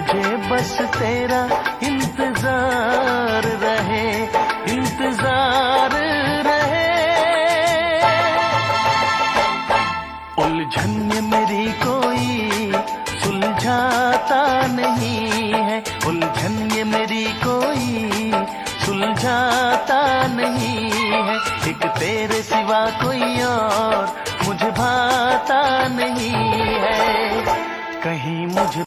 मुझे बस तेरा इंतजार रहे, इंतजार रहे। उलझन ये मेरी कोई सुलझाता नहीं है, उलझन ये मेरी कोई सुलझाता नहीं है। एक तेरे सिवा कोई और मुझे भाता नहीं है, कहीं मुझे